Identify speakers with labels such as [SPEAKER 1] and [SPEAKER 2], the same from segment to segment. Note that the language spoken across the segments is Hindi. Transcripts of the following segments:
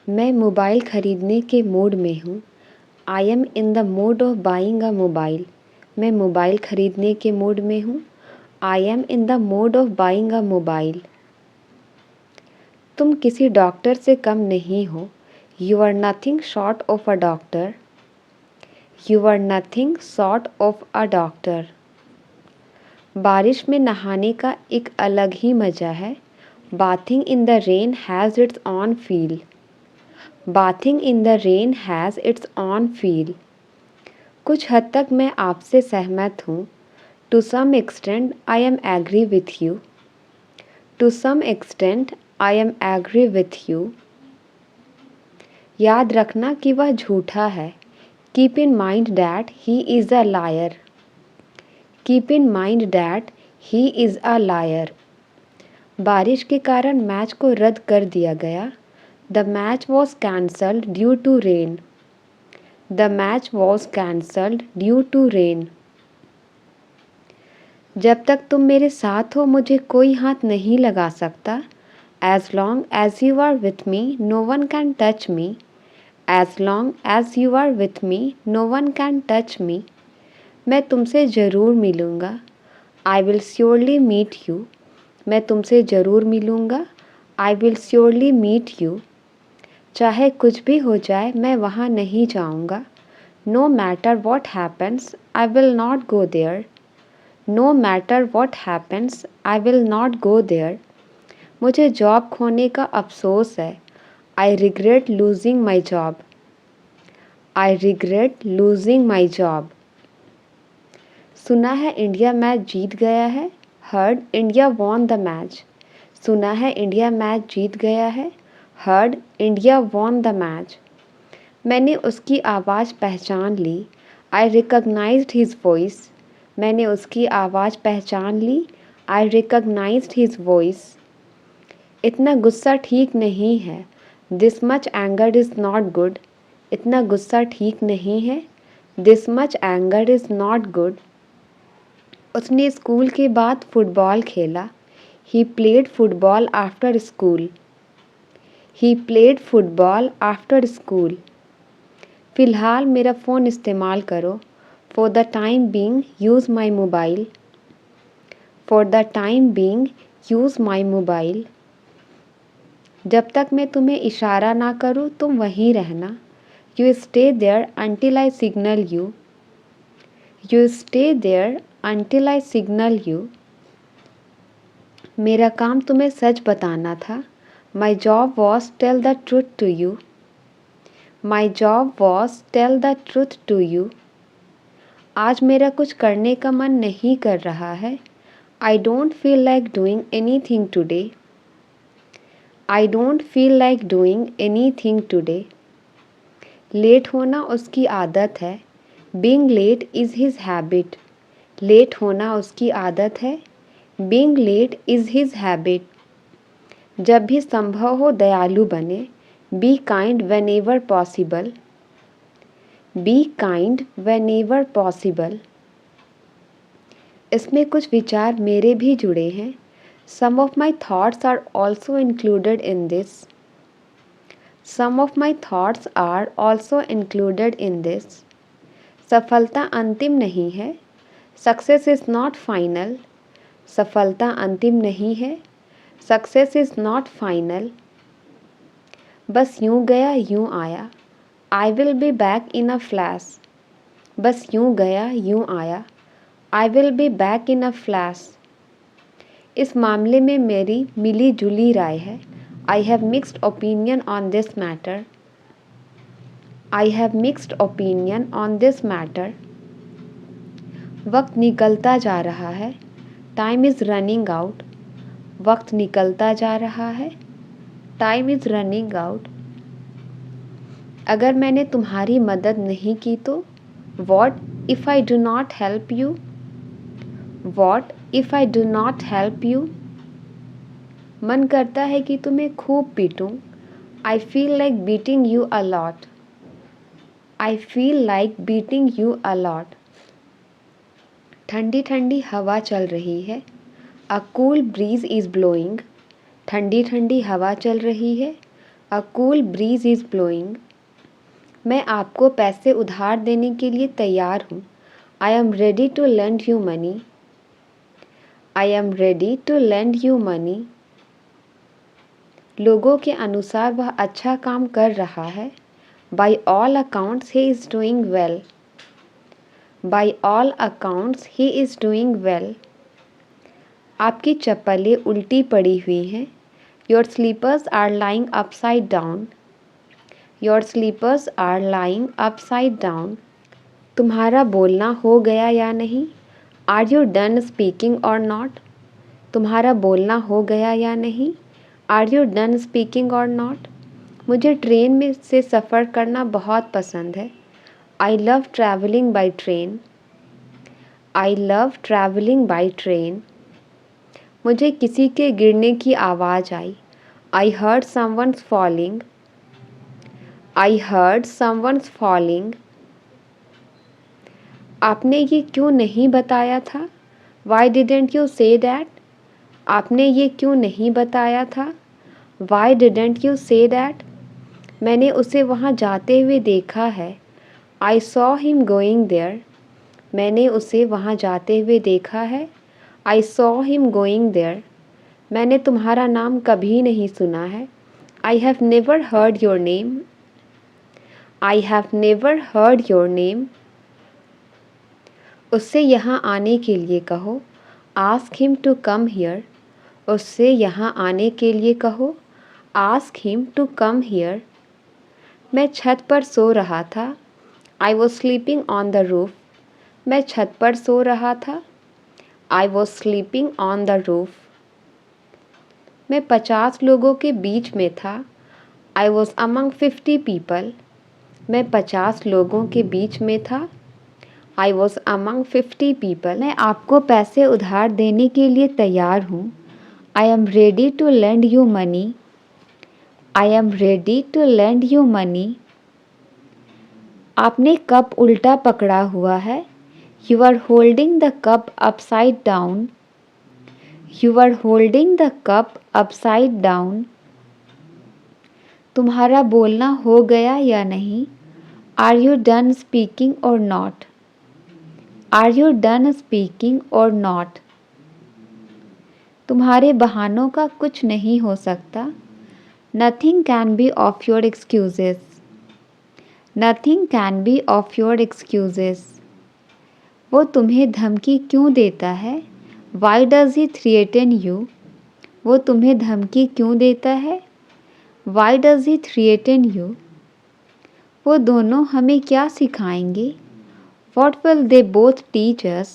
[SPEAKER 1] मैं मोबाइल ख़रीदने के मूड में हूँ। I am in the mood of buying a mobile. मैं मोबाइल ख़रीदने के मूड में हूँ। I am in the mood of buying a mobile. तुम किसी डॉक्टर से कम नहीं हो। You are nothing short of a doctor. You are nothing short of a doctor. बारिश में नहाने का एक अलग ही मज़ा है। Bathing in the rain has its own feel. Bathing in the rain has its own feel. कुछ हद तक मैं आपसे सहमत हूँ। To some extent I am agree with you. To some extent I am agree with you. याद रखना कि वह झूठा है। Keep in mind that he is a liar. Keep in mind that he is a liar. बारिश के कारण मैच को रद्द कर दिया गया। The match was cancelled due to rain. The match was cancelled due to rain. जब तक तुम मेरे साथ हो मुझे कोई हाथ नहीं लगा सकता। As long as you are with me no one can touch me. As long as you are with me no one can touch me. मैं तुमसे ज़रूर मिलूँगा। I will surely meet you. मैं तुमसे ज़रूर मिलूँगा। I will surely meet you. चाहे कुछ भी हो जाए मैं वहाँ नहीं जाऊँगा। No matter what happens I will not go there. No matter what happens I will not go there. मुझे जॉब खोने का अफसोस है। I regret losing my job. I regret losing my job. सुना है इंडिया मैच जीत गया है। Heard India won the match. सुना है इंडिया मैच जीत गया है। Heard India won the match. मैंने उसकी आवाज़ पहचान ली। I recognised his voice. मैंने उसकी आवाज़ पहचान ली। I recognised his voice. इतना गुस्सा ठीक नहीं है। This much anger is not good. इतना गुस्सा ठीक नहीं है। This much anger is not good. उसने स्कूल के बाद फुटबॉल खेला। He played football after school. He played football after school. फ़िलहाल मेरा फ़ोन इस्तेमाल करो। For the time being use my mobile. For the time being use my mobile. जब तक मैं तुम्हें इशारा ना करूँ तुम वहीं रहना। You stay there until I signal you. You stay there until I signal you. मेरा काम तुम्हें सच बताना था। My job was tell the truth to you. My job was tell the truth to you. आज मेरा कुछ करने का मन नहीं कर रहा है। I don't feel like doing anything today. I don't feel like doing anything today. Late होना उसकी आदत है। Being late is his habit. Late होना उसकी आदत है। Being late is his habit. जब भी संभव हो दयालु बने। Be kind whenever possible. Be kind whenever possible. इसमें कुछ विचार मेरे भी जुड़े हैं। Some of my thoughts are also included in this. Some of my thoughts are also included in this. सफलता अंतिम नहीं है। Success is not final. सफलता अंतिम नहीं है। Success is not final. बस यूं गया यूं आया। I will be back in a flash. बस यूं गया यूं आया। I will be back in a flash. इस मामले में मेरी मिली जुली राय है। I have mixed opinion on this matter. I have mixed opinion on this matter. वक्त निकलता जा रहा है। Time is running out. वक्त निकलता जा रहा है। Time is running out. अगर मैंने तुम्हारी मदद नहीं की तो what if I do not help you. What if I do not help you. मन करता है कि तुम्हें खूब पीटूं। I feel like beating you a lot. I feel like beating you a lot. ठंडी ठंडी हवा चल रही है। A cool bridge is blowing. ठंडी ठंडी हवा चल रही है। A cool breeze is blowing. मैं आपको पैसे उधार देने के लिए तैयार हूँ. I am ready to lend you money. I am ready to lend you money. लोगों के अनुसार वह अच्छा काम कर रहा है. By all accounts he is doing well. By all accounts he is doing well. आपकी चप्पलें उल्टी पड़ी हुई हैं. Your slippers are lying upside down. Your slippers are lying upside down. तुम्हारा बोलना हो गया या नहीं? Are you done speaking or not? तुम्हारा बोलना हो गया या नहीं? Are you done speaking or not? मुझे ट्रेन में से सफ़र करना बहुत पसंद है. I love traveling by train. I love traveling by train. मुझे किसी के गिरने की आवाज़ आई. I heard someone's falling. I heard someone's falling. आपने ये क्यों नहीं बताया था? Why didn't you say that? आपने ये क्यों नहीं बताया था? Why didn't you say that? मैंने उसे वहाँ जाते हुए देखा है. I saw him going there. मैंने उसे वहाँ जाते हुए देखा है. I saw him going there. मैंने तुम्हारा नाम कभी नहीं सुना है. I have never heard your name. I have never heard your name. उससे यहाँ आने के लिए कहो. Ask him to come here. उससे यहाँ आने के लिए कहो. Ask him to come here. मैं छत पर सो रहा था. I was sleeping on the roof. मैं छत पर सो रहा था. I was sleeping on the roof. मैं 50 लोगों के बीच में था. I was among 50 people. मैं 50 लोगों के बीच में था. I was among 50 people. मैं आपको पैसे उधार देने के लिए तैयार हूँ. I am ready to lend you money. I am ready to lend you money. आपने कप उल्टा पकड़ा हुआ है. You are holding the cup upside down. You are holding the cup upside down. तुम्हारा बोलना हो गया या नहीं? Are you done speaking or not? Are you done speaking or not? तुम्हारे बहानों का कुछ नहीं हो सकता. Nothing can be of your excuses. Nothing can be of your excuses. वो तुम्हें धमकी क्यों देता है? Why does he threaten you? वो तुम्हें धमकी क्यों देता है? Why does he threaten you? वो दोनों हमें क्या सिखाएंगे? What will they both teach us?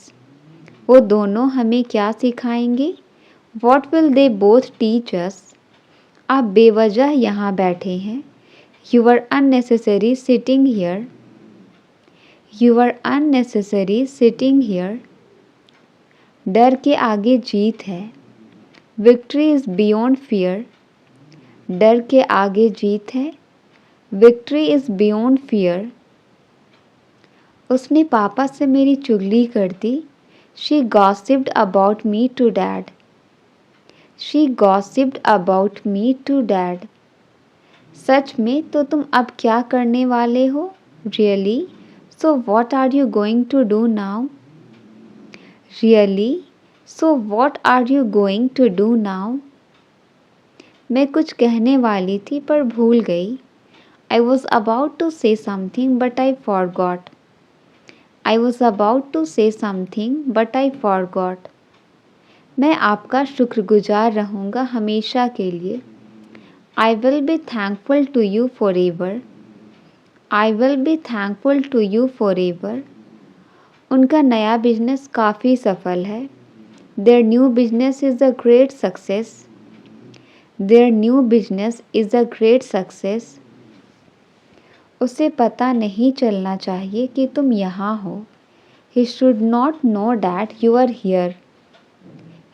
[SPEAKER 1] वो दोनों हमें क्या सिखाएंगे? What will they both teach us? आप बेवजह यहाँ बैठे हैं. You are unnecessary sitting here. You are unnecessary sitting here. डर के आगे जीत है. Victory is beyond fear. डर के आगे जीत है. Victory is beyond fear. उसने पापा से मेरी चुगली कर दी. She gossiped about me to dad. She gossiped about me to dad. सच में तो तुम अब क्या करने वाले हो? Really? So what are you going to do now? Really? So what are you going to do now? मैं कुछ कहने वाली थी पर भूल गई. I was about to say something but I forgot. I was about to say something but I forgot. मैं आपका शुक्रगुजार रहूँगा हमेशा के लिए. I will be thankful to you forever. I will be thankful to you forever. उनका नया बिजनेस काफ़ी सफल है. Their new business is a great success. Their new business is a great success. उसे पता नहीं चलना चाहिए कि तुम यहाँ हो. He should not know that you are here.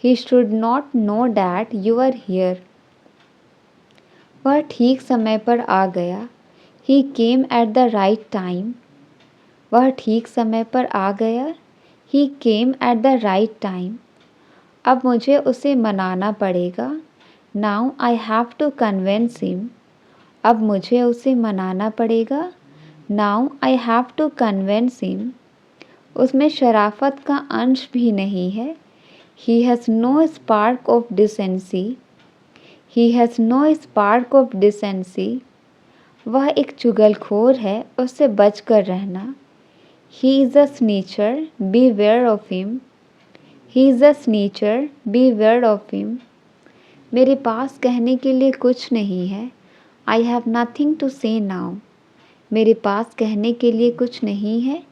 [SPEAKER 1] He should not know that you are here. वह ठीक समय पर आ गया. He came at the right time. वह ठीक समय पर आ गया. He came at the right time. अब मुझे उसे मनाना पड़ेगा. Now I have to convince him. अब मुझे उसे मनाना पड़ेगा। Now I have to convince him. उसमें शराफत का अंश भी नहीं है। He has no spark of decency. He has no spark of decency. वह एक चुगलखोर है, उससे बच कर रहना। He is a snitcher, beware of him. He is a snitcher, beware of him. मेरे पास कहने के लिए कुछ नहीं है। I have nothing to say now. मेरे पास कहने के लिए कुछ नहीं है।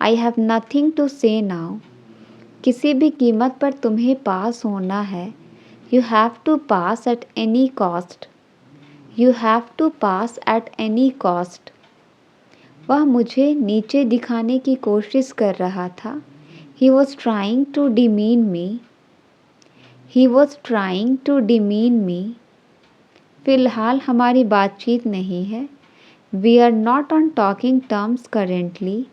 [SPEAKER 1] I have nothing to say now. किसी भी कीमत पर तुम्हें पास होना है। You have to pass at any cost. You have to pass at any cost. वह मुझे नीचे दिखाने की कोशिश कर रहा था। He was trying to demean me. He was trying to demean me. फ़िलहाल हमारी बातचीत नहीं है। We are not on talking terms currently.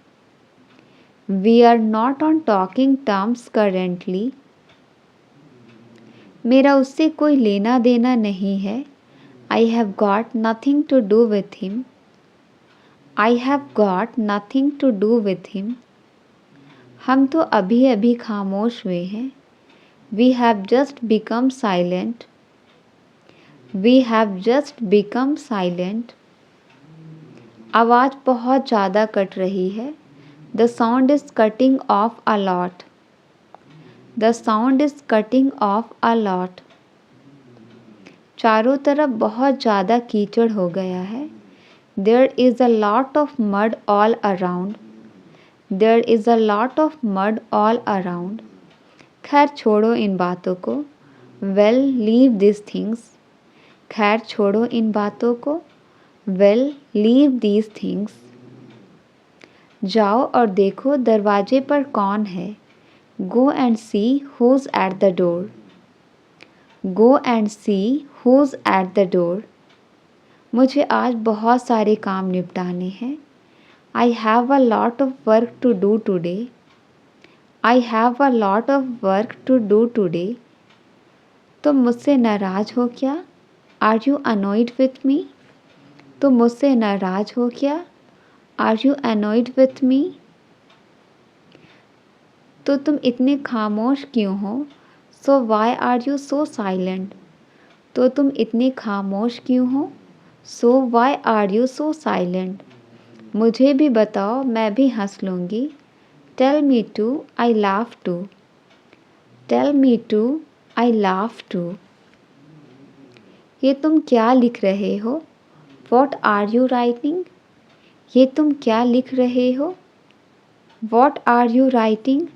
[SPEAKER 1] We are not on talking terms currently. मेरा उससे कोई लेना देना नहीं है। I have got nothing to do with him. I have got nothing to do with him. हम तो अभी अभी खामोश हुए हैं। We have just become silent. We have just become silent. आवाज़ बहुत ज़्यादा कट रही है। The sound is cutting off a lot. The sound is cutting off a lot. चारों तरफ बहुत ज़्यादा कीचड़ हो गया है। There is a lot of mud all around. There is a lot of mud all around. खैर छोड़ो इन बातों को। Well leave this things. खैर छोड़ो इन बातों को। Well leave these things. जाओ और देखो दरवाजे पर कौन है। Go and see who's at the door. Go and see who's at the door. मुझे आज बहुत सारे काम निपटाने हैं। I have a lot of work to do today. I have a lot of work to do today. तुम मुझसे नाराज़ हो क्या? Are you annoyed with me? तुम मुझसे नाराज़ हो क्या? Are you annoyed with me? तो तुम इतने खामोश क्यों हो? So why are you so silent? तो तुम इतने खामोश क्यों हो? So why are you so silent? मुझे भी बताओ, मैं भी हंस लूँगी। Tell me too, I laugh too. Tell me too, I laugh too. ये तुम क्या लिख रहे हो? What are you writing? ये तुम क्या लिख रहे हो? What are you writing?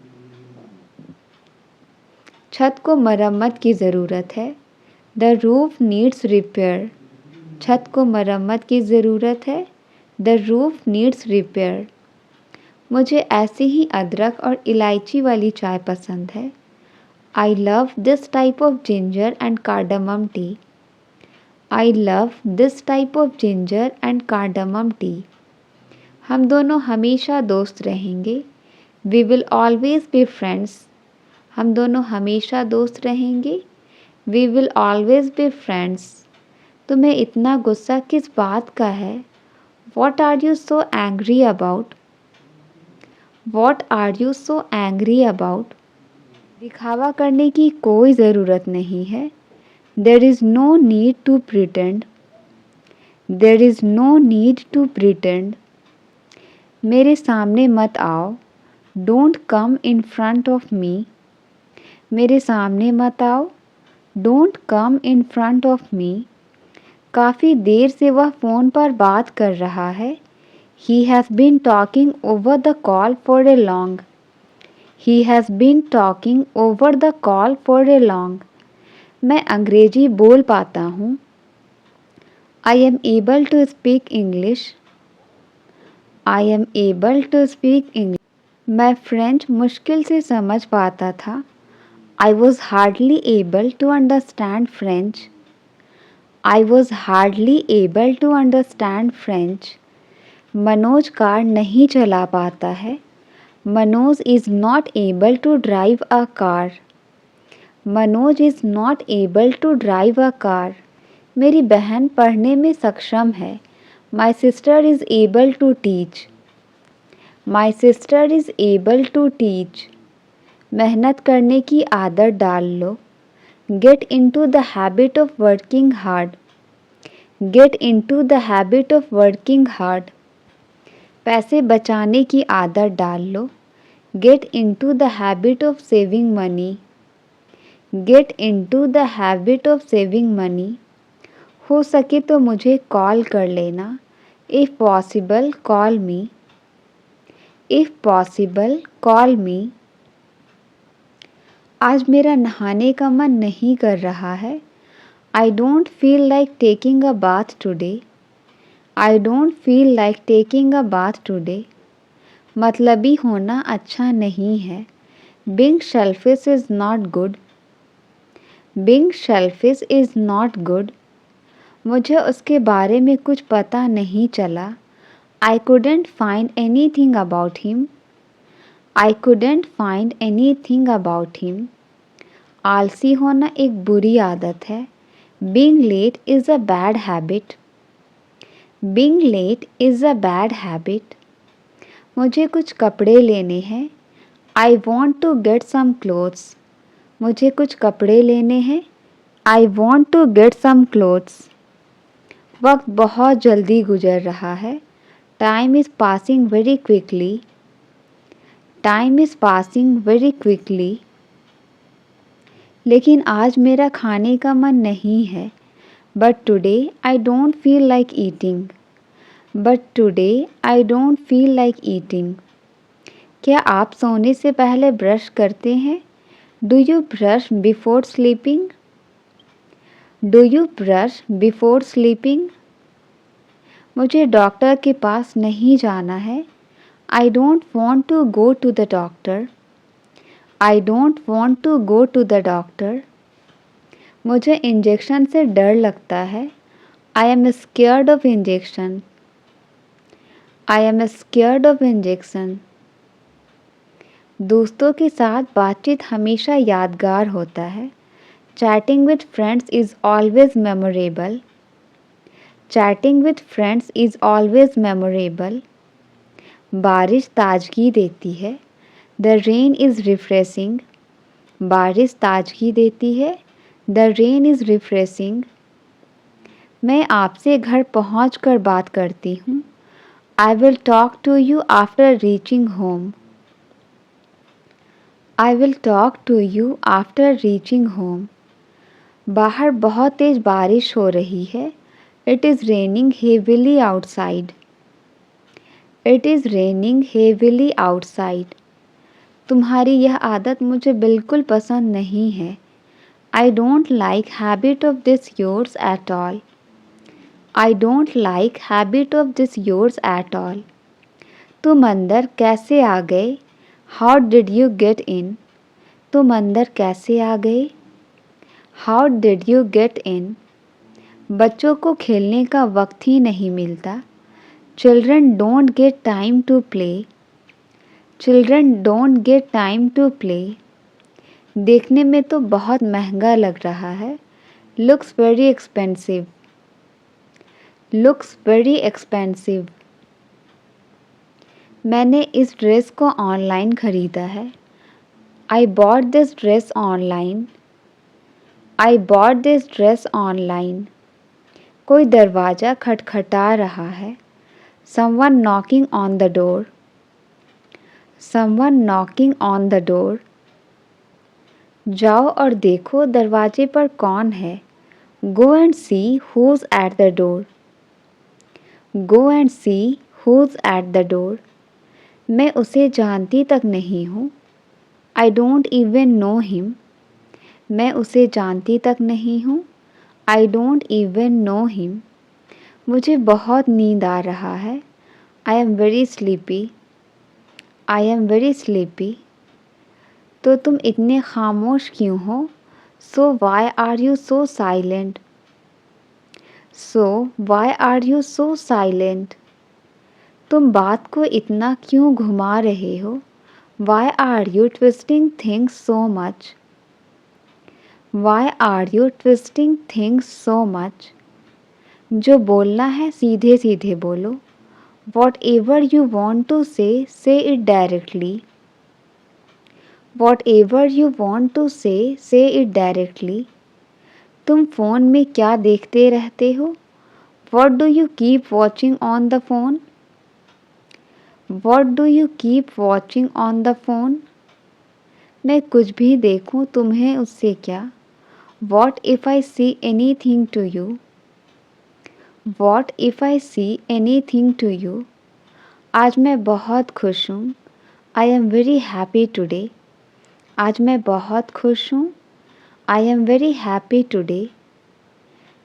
[SPEAKER 1] छत को मरम्मत की ज़रूरत है। The roof needs repair. छत को मरम्मत की ज़रूरत है। The roof needs repair. मुझे ऐसी ही अदरक और इलायची वाली चाय पसंद है। I love this type of ginger and cardamom tea. I love this type of ginger and cardamom tea. हम दोनों हमेशा दोस्त रहेंगे। We will always be friends. हम दोनों हमेशा दोस्त रहेंगे। We will always be friends. तुम्हें इतना गुस्सा किस बात का है? What are you so angry about? What are you so angry about? दिखावा करने की कोई ज़रूरत नहीं है। There is no need to pretend. There is no need to pretend. मेरे सामने मत आओ। Don't come in front of me. मेरे सामने मत आओ। Don't come in front of me. काफ़ी देर से वह फ़ोन पर बात कर रहा है। He has been talking over the call for a long. He has been talking over the call for a long. मैं अंग्रेजी बोल पाता हूँ। I am able to speak English. I am able to speak English. मैं फ्रेंच मुश्किल से समझ पाता था। I was hardly able to understand French. I was hardly able to understand French. Manoj car नहीं चला पाता है। Manoj is not able to drive a car. Manoj is not able to drive a car. मेरी बहन पढ़ने में सक्षम है। My sister is able to teach. My sister is able to teach. मेहनत करने की आदत डाल लो। Get into the habit of working hard. Get into the habit of working hard. पैसे बचाने की आदत डाल लो। Get into the habit of saving money. Gate into the habit of saving money. हो सके तो मुझे कॉल कर लेना। If possible call me. If possible call मी। आज मेरा नहाने का मन नहीं कर रहा है। I don't feel like taking a bath today. I don't feel like taking a bath today. मतलबी होना अच्छा नहीं है। Being selfish is not good. Being selfish is not good. मुझे उसके बारे में कुछ पता नहीं चला। आई couldn't find anything about him. I couldn't find anything about him. आलसी होना एक बुरी आदत है। Being late is a bad habit. Being late is a bad habit. मुझे कुछ कपड़े लेने हैं। I want to get some clothes. मुझे कुछ कपड़े लेने हैं। I want to get some clothes. वक्त बहुत जल्दी गुजर रहा है। Time is passing very quickly. Time is passing very quickly. लेकिन आज मेरा खाने का मन नहीं है। But today I don't feel like eating. But today I don't feel like eating. क्या आप सोने से पहले ब्रश करते हैं? Do you brush before sleeping? Do you brush before sleeping? मुझे डॉक्टर के पास नहीं जाना है। I don't want to go to the doctor. I don't want to go to the doctor. मुझे इंजेक्शन से डर लगता है। I am scared of injection. I am scared of injection. दोस्तों के साथ बातचीत हमेशा यादगार होता है। Chatting with friends is always memorable. Chatting with friends is always memorable. बारिश ताजगी देती है। The rain is refreshing. बारिश ताजगी देती है। The rain is refreshing. मैं आपसे घर पहुंचकर बात करती हूँ। I will talk to you after reaching home. I will talk to you after reaching home. बाहर बहुत तेज बारिश हो रही है। It is raining heavily outside. It is raining heavily outside. तुम्हारी यह आदत मुझे बिल्कुल पसंद नहीं है। I don't like habit of this yours at all. I don't like habit of this yours at all. तुम अंदर कैसे आ गए? How did you get in? तुम अंदर कैसे आ गए? How did you get in? बच्चों को खेलने का वक्त ही नहीं मिलता। Children don't get time to play. Children don't get time to play. देखने में तो बहुत महंगा लग रहा है। Looks very expensive. Looks very expensive. मैंने इस ड्रेस को ऑनलाइन खरीदा है। I bought this dress online. I bought this dress online. कोई दरवाज़ा खटखटा रहा है। Someone knocking on the door. Someone knocking on the door. जाओ और देखो दरवाजे पर कौन है। Go and see who's at the door. Go and see who's at the door. मैं उसे जानती तक नहीं हूँ। I don't even know him. मैं उसे जानती तक नहीं हूँ। I don't even know him. मुझे बहुत नींद आ रहा है। I am very sleepy. I am very sleepy. तो तुम इतने खामोश क्यों हो? So why are you so silent? So why are you so silent? तुम बात को इतना क्यों घुमा रहे हो? Why are you twisting things so much? Why are you twisting things so much? जो बोलना है सीधे सीधे बोलो। Whatever you want to say it directly. Whatever you want to say it directly. तुम फ़ोन में क्या देखते रहते हो? What do you keep watching on the phone? What do you keep watching on the phone? मैं कुछ भी देखूं तुम्हें उससे क्या? What if I see anything to you? What if I see anything to you? आज मैं बहुत खुश हूँ। I am very happy today. आज मैं बहुत खुश हूँ। I am very happy today.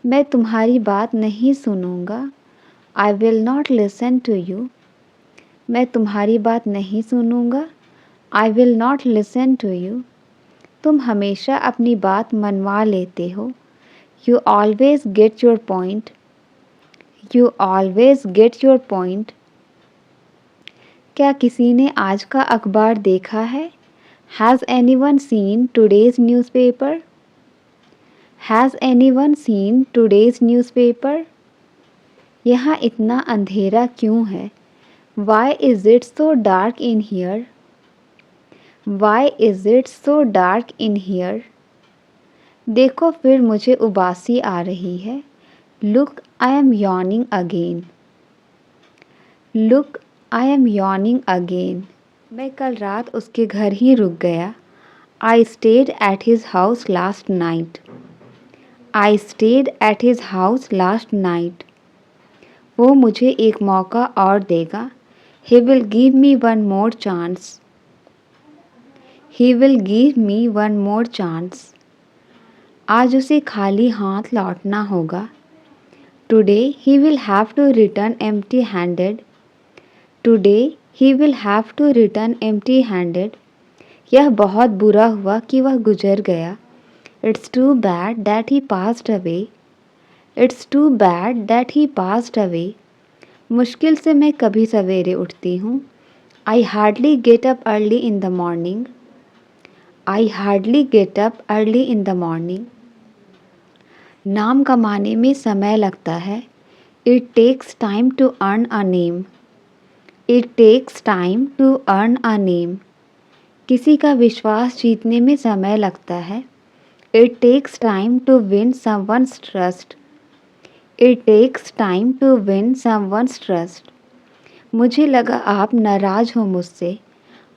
[SPEAKER 1] मैं तुम्हारी बात नहीं सुनूंगा। I will not listen to you. मैं तुम्हारी बात नहीं सुनूंगा। I will not listen to you. तुम हमेशा अपनी बात मनवा लेते हो। You always get your point. You always get your point. क्या किसी ने आज का अखबार देखा है? Has anyone seen today's newspaper? Has anyone seen today's newspaper? यहाँ इतना अंधेरा क्यों है? Why is it so dark in here? Why is it so dark in here? देखो फिर मुझे उबासी आ रही है। Look I am yawning again. Look I am yawning again. मैं कल रात उसके घर ही रुक गया। I stayed at his house last night. I stayed at his house last night. वो मुझे एक मौका और देगा। He will give me one more chance. He will give me one more chance. आज उसे खाली हाथ लौटना होगा। Today he will have to return empty handed. Today he will have to return empty handed. यह बहुत बुरा हुआ कि वह गुजर गया। It's too bad that he passed away. It's too bad that he passed away. मुश्किल से मैं कभी सवेरे उठती हूँ। I hardly get up early in the morning. I hardly get up early in the morning. नाम कमाने में समय लगता है। It takes time to earn a name. It takes time to earn a name. किसी का विश्वास जीतने में समय लगता है। It takes time to win someone's trust. It takes time to win someone's trust. मुझे लगा आप नाराज़ हो मुझसे।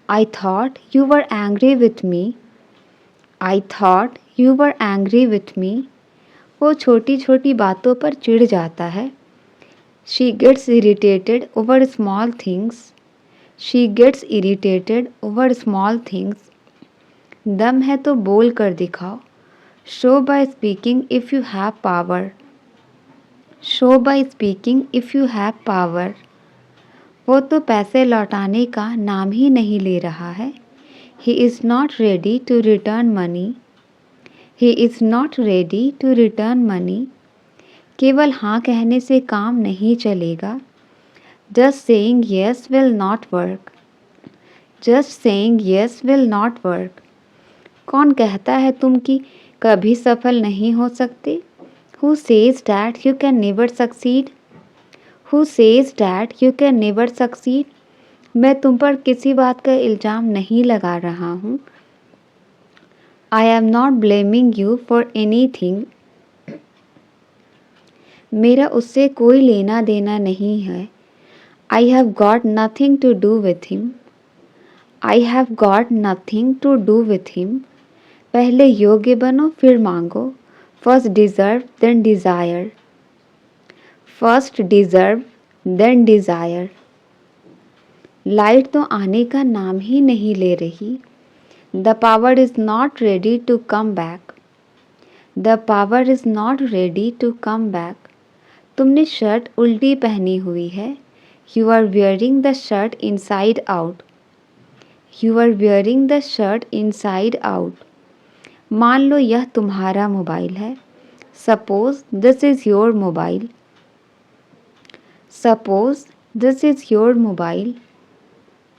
[SPEAKER 1] I thought you were angry with me. I thought you were angry with मी। वो छोटी छोटी बातों पर चिढ़ जाता है। She gets irritated over small things. She gets irritated over small things. दम है तो बोल कर दिखाओ। Show by speaking if you have power. Show by speaking if you have power. वो तो पैसे लौटाने का नाम ही नहीं ले रहा है। He is not ready to return money. He is not ready to return money. केवल हाँ कहने से काम नहीं चलेगा। Just saying yes will not work. Just saying yes will not work. कौन कहता है तुम कि कभी सफल नहीं हो सकते? Who says that you can never succeed? Who says that you can never succeed? मैं तुम पर किसी बात का इल्ज़ाम नहीं लगा रहा हूँ। I am not blaming you for anything. मेरा उससे कोई लेना देना नहीं है। I have got nothing to do with him. I have got nothing to do with him. पहले योग्य बनो फिर मांगो। First deserve then desire. First deserve then desire. Light तो आने का नाम ही नहीं ले रही। The power is not ready to come back. The power is not ready to come back. तुमने शर्ट उल्टी पहनी हुई है। You are wearing the shirt inside out. You are wearing the shirt inside out. मान लो यह तुम्हारा मोबाइल है। Suppose this is your mobile. Suppose this is your mobile.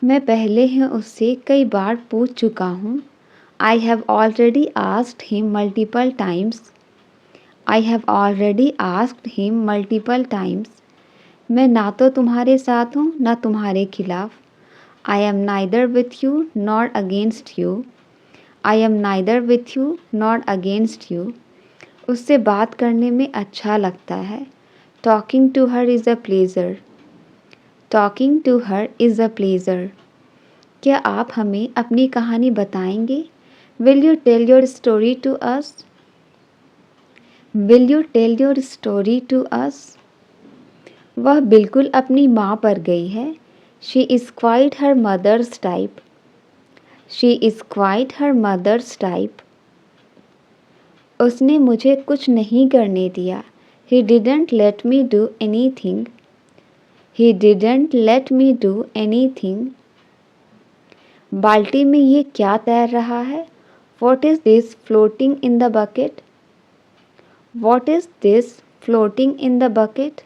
[SPEAKER 1] मैं पहले ही उससे कई बार पूछ चुका हूँ। I have already asked him multiple times. I have already asked him multiple times. मैं ना तो तुम्हारे साथ हूँ ना तुम्हारे खिलाफ. I am neither with you nor against you. I am neither with you nor against you. उससे बात करने में अच्छा लगता है. Talking to her is a pleasure. Talking to her is a pleasure. क्या आप हमें अपनी कहानी बताएंगे? Will you tell your story to us? Will you tell your story to us? वह बिल्कुल अपनी माँ पर गई है. She is quite her mother's type. She is quite her mother's type. उसने मुझे कुछ नहीं करने दिया. He didn't let me do anything. He didn't let me do anything. बाल्टी में ये क्या तैर रहा है? What is this floating in the bucket? What is this floating in the bucket?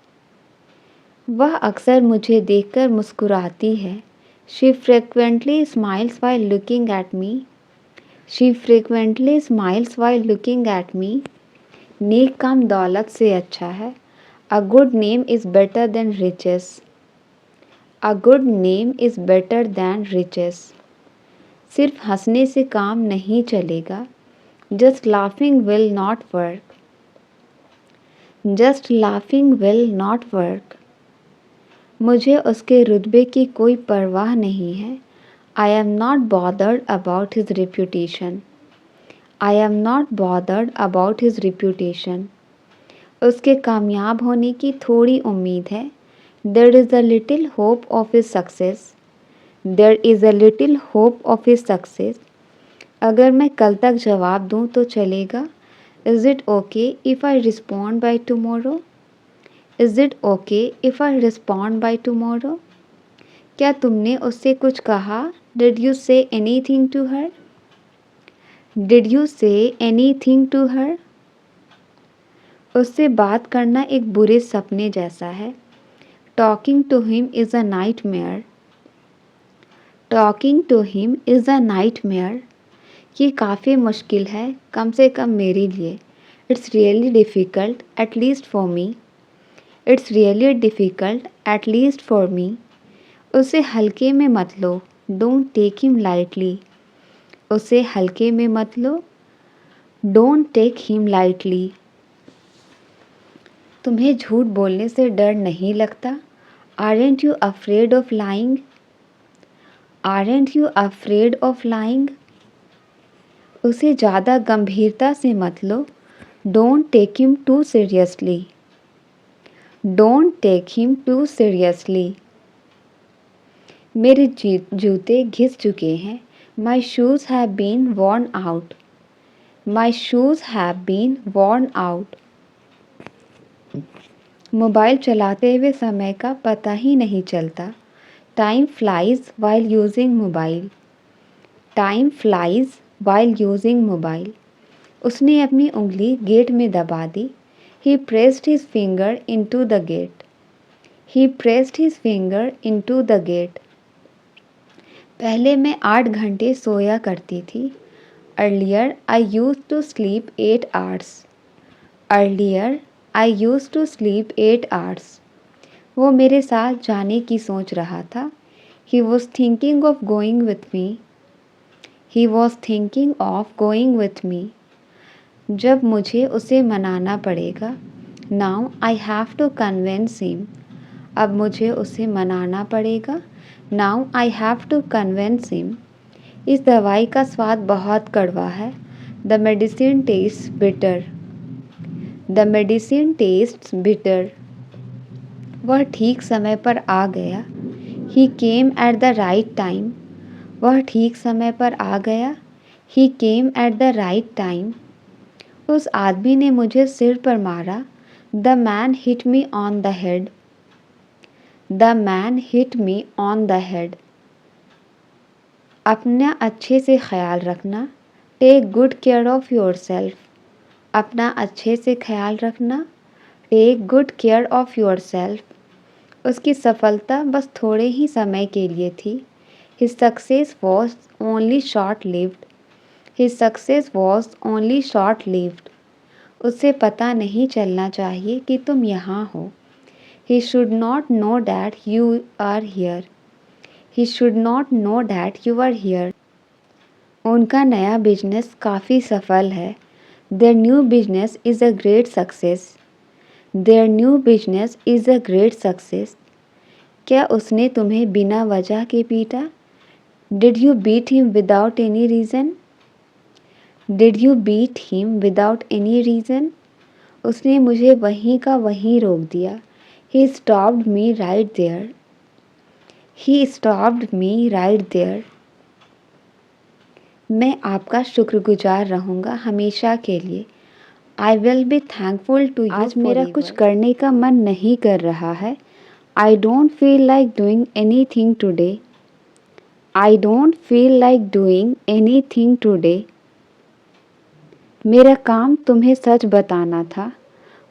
[SPEAKER 1] वह अक्सर मुझे देखकर मुस्कुराती है. She frequently smiles while looking at me. She frequently smiles while looking at me. नेक काम दौलत से अच्छा है. A good name is better than riches. A good name is better than riches. सिर्फ हंसने से काम नहीं चलेगा. Just laughing will not work. Just laughing will not work. मुझे उसके रुतबे की कोई परवाह नहीं है. I am not bothered about his reputation. I am not bothered about his reputation. उसके कामयाब होने की थोड़ी उम्मीद है. There is a little hope of his success. There is a little hope of his success. अगर मैं कल तक जवाब दूँ तो चलेगा. Is it okay if I respond by tomorrow? Is it okay if I respond by tomorrow? क्या तुमने उससे कुछ कहा? Did you say anything to her? Did you say anything to her? उससे बात करना एक बुरे सपने जैसा है. Talking to him is a nightmare. Talking to him is a nightmare. ये काफ़ी मुश्किल है, कम से कम मेरे लिए. It's really difficult, at least for me. It's really difficult, at least for me. उसे हल्के में मत लो. Don't take him lightly. उसे हल्के में मत लो. Don't take him lightly. तुम्हें झूठ बोलने से डर नहीं लगता? Aren't you afraid of lying? Aren't you afraid of lying? उसे ज़्यादा गंभीरता से मत लो. Don't take him too seriously. Don't take him too seriously. मेरे जूते घिस चुके हैं. My shoes have been worn out. My shoes have been worn out. Mobile चलाते हुए समय का पता ही नहीं चलता. Time flies while using mobile. Time flies while using mobile. उसने अपनी उंगली गेट में दबा दी. He pressed his finger into the gate. He pressed his finger into the gate. पहले मैं 8 घंटे सोया करती थी. Earlier I used to sleep 8 hours. Earlier I used to sleep 8 hours. वो मेरे साथ जाने की सोच रहा था. He was thinking of going with me. He was thinking of going with me. जब मुझे उसे मनाना पड़ेगा. Now I have to convince him. अब मुझे उसे मनाना पड़ेगा. Now I have to convince him. इस दवाई का स्वाद बहुत कड़वा है. The medicine tastes bitter. The medicine tastes bitter. वह ठीक समय पर आ गया. He came at the right time. वह ठीक समय पर आ गया. He came at the right time. उस आदमी ने मुझे सिर पर मारा. The man hit me on the head. The man hit me on the head. अपना अच्छे से ख्याल रखना. Take good care of yourself. अपना अच्छे से ख्याल रखना. Take good care of yourself. उसकी सफलता बस थोड़े ही समय के लिए थी. His success was only short-lived. His success was only short-lived. उसे पता नहीं चलना चाहिए कि तुम यहाँ हो। He should not know that you are here. He should not know that you are here. उनका नया बिजनेस काफ़ी सफल है। Their new business is a great success. Their new business is a great success. क्या उसने तुम्हें बिना वजह के पीटा? Did you beat him without any reason? Did you beat him without any reason? उसने मुझे वहीं का वहीं रोक दिया। He stopped me right there. He stopped me right there. मैं आपका शुक्रगुजार रहूँगा हमेशा के लिए। I will be thankful to you. आज मेरा कुछ करने का मन नहीं कर रहा है। I don't feel like doing anything today. I don't feel like doing anything today. मेरा काम तुम्हें सच बताना था।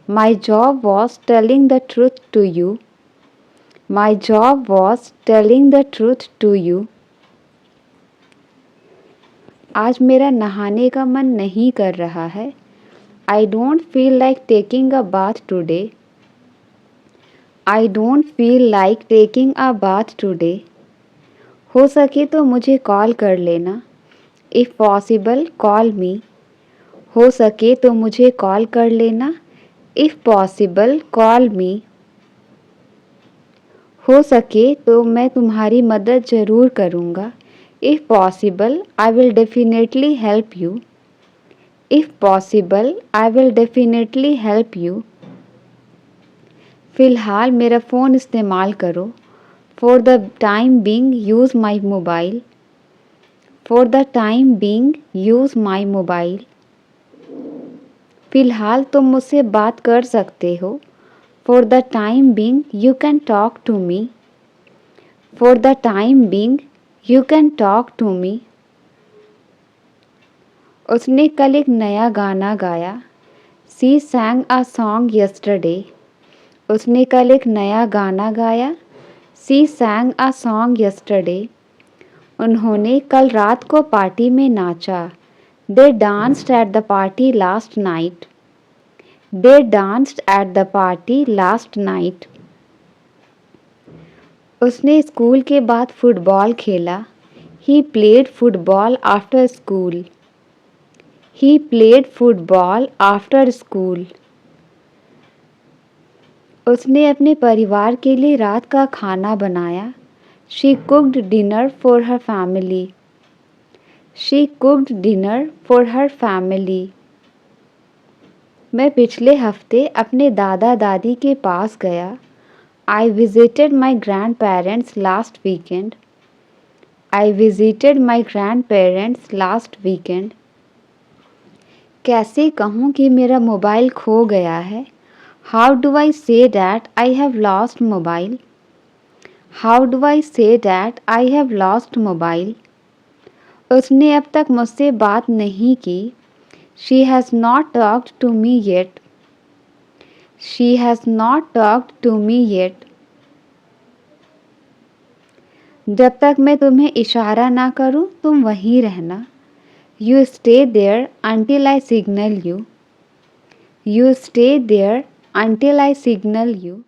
[SPEAKER 1] My job was telling the truth to you. My job was telling the truth to you. आज मेरा नहाने का मन नहीं कर रहा है। I don't feel like taking a bath today. I don't feel like taking a bath today. हो सके तो मुझे कॉल कर लेना। If possible, call me. हो सके तो मुझे कॉल कर लेना। If possible, call me. हो सके तो मैं तुम्हारी मदद ज़रूर करूँगा। If possible, I will definitely help you. If possible, I will definitely help you. फ़िलहाल मेरा फ़ोन इस्तेमाल करो। For the time being, use my mobile. For the time being, use my mobile. फ़िलहाल तुम मुझसे बात कर सकते हो। For the time being, you can talk to me. For the time being, you can talk to me. उसने कल एक नया गाना गाया। She sang a song yesterday. उसने कल एक नया गाना गाया। She sang a song yesterday. उन्होंने कल रात को पार्टी में नाचा। They danced at the party last night. They danced at the party last night. उसने स्कूल के बाद फुटबॉल खेला। He played football after school. He played football after school. उसने अपने परिवार के लिए रात का खाना बनाया। She cooked dinner for her family. She cooked dinner for her family. मैं पिछले हफ्ते अपने दादा दादी के पास गया। I visited my grandparents last weekend. I visited my grandparents last weekend. कैसे कहूँ कि मेरा मोबाइल खो गया है? How do I say that I have lost mobile? How do I say that I have lost mobile? उसने अब तक मुझसे बात नहीं की। She has not talked to me yet. She has not talked to me yet. जब तक मैं तुम्हें इशारा ना करूं, तुम वहीं रहना। You stay there until I signal you. You stay there until I signal you.